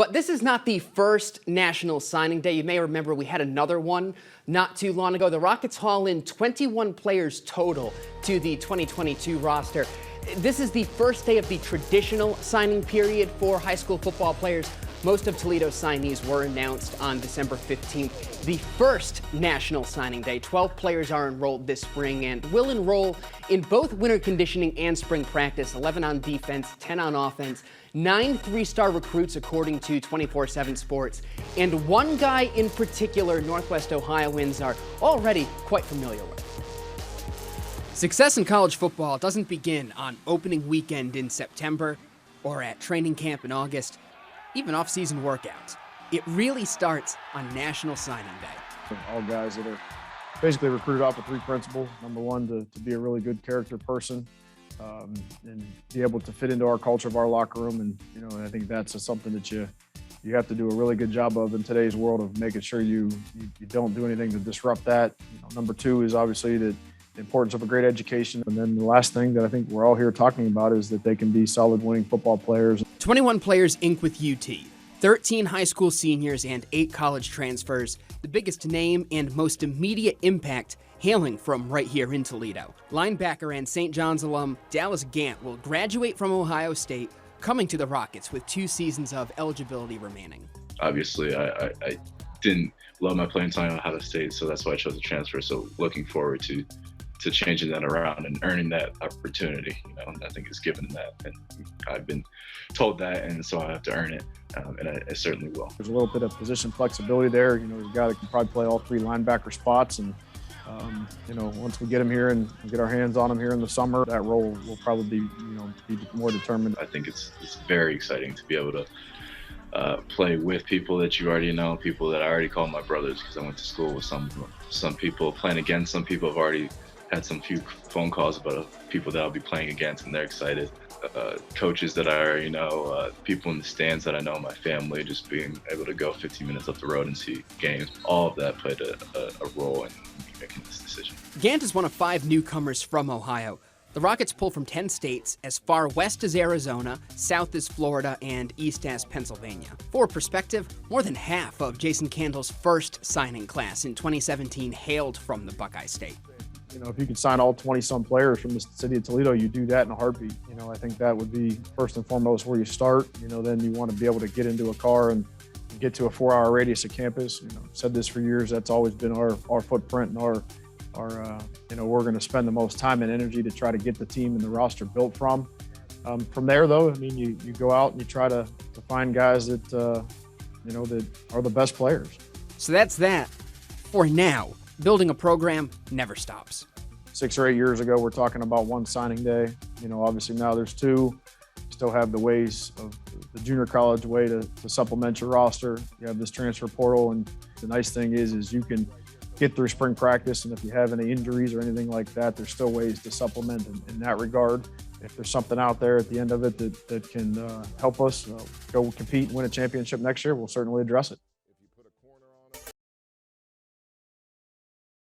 But this is not the first National Signing Day. You may remember we had another one not too long ago. The Rockets haul in 21 players total to the 2022 roster. This is the first day of the traditional signing period for high school football players. Most of Toledo's signees were announced on December 15th. The first National Signing Day, 12 players are enrolled this spring and will enroll in both winter conditioning and spring practice, 11 on defense, 10 on offense, 9 three-star recruits according to 24/7 Sports, and one guy in particular Northwest Ohioans are already quite familiar with. Success in college football doesn't begin on opening weekend in September or at training camp in August, even off-season workouts. It really starts on National Signing Day. All guys that are basically recruited off of 3 principles. Number one, to be a really good character person and be able to fit into our culture of our locker room. And, I think that's something that you have to do a really good job of in today's world of making sure you don't do anything to disrupt that. Number 2 is obviously the importance of a great education. And then the last thing that I think we're all here talking about is that they can be solid winning football players. 21 players inked with UT, 13 high school seniors and 8 college transfers, the biggest name and most immediate impact hailing from right here in Toledo. Linebacker and St. John's alum Dallas Gant will graduate from Ohio State, coming to the Rockets with 2 seasons of eligibility remaining. Obviously, I didn't love my playing time at Ohio State, so that's why I chose to transfer. So looking forward to changing that around and earning that opportunity. I think it's given that, and I've been told that, and so I have to earn it, and I certainly will. There's a little bit of position flexibility there. There's a guy that can probably play all 3 linebacker spots, and once we get him here and get our hands on him here in the summer, that role will probably be more determined. I think it's very exciting to be able to play with people that you already know, people that I already call my brothers because I went to school with some people, playing against some people. I've already had some few phone calls about people that I'll be playing against, and they're excited. Coaches that I already know, people in the stands that I know, my family, just being able to go 15 minutes up the road and see games. All of that played a role in me making this decision. Gant is one of 5 newcomers from Ohio. The Rockets pull from 10 states, as far west as Arizona, south as Florida, and east as Pennsylvania. For perspective, more than half of Jason Candle's first signing class in 2017 hailed from the Buckeye State. If you could sign all 20-some players from the city of Toledo, you do that in a heartbeat. I think that would be first and foremost where you start. Then you want to be able to get into a car and get to a 4-hour radius of campus. I've said this for years. That's always been our footprint and our we're going to spend the most time and energy to try to get the team and the roster built from. From there, though, you go out and you try to find guys that that are the best players. So that's that for now. Building a program never stops. 6 or 8 years ago, we're talking about 1 signing day. Obviously now there's 2. Still have the ways of the junior college way to supplement your roster. You have this transfer portal, and the nice thing is you can get through spring practice, and if you have any injuries or anything like that, there's still ways to supplement in that regard. If there's something out there at the end of it that can help us go compete and win a championship next year, we'll certainly address it.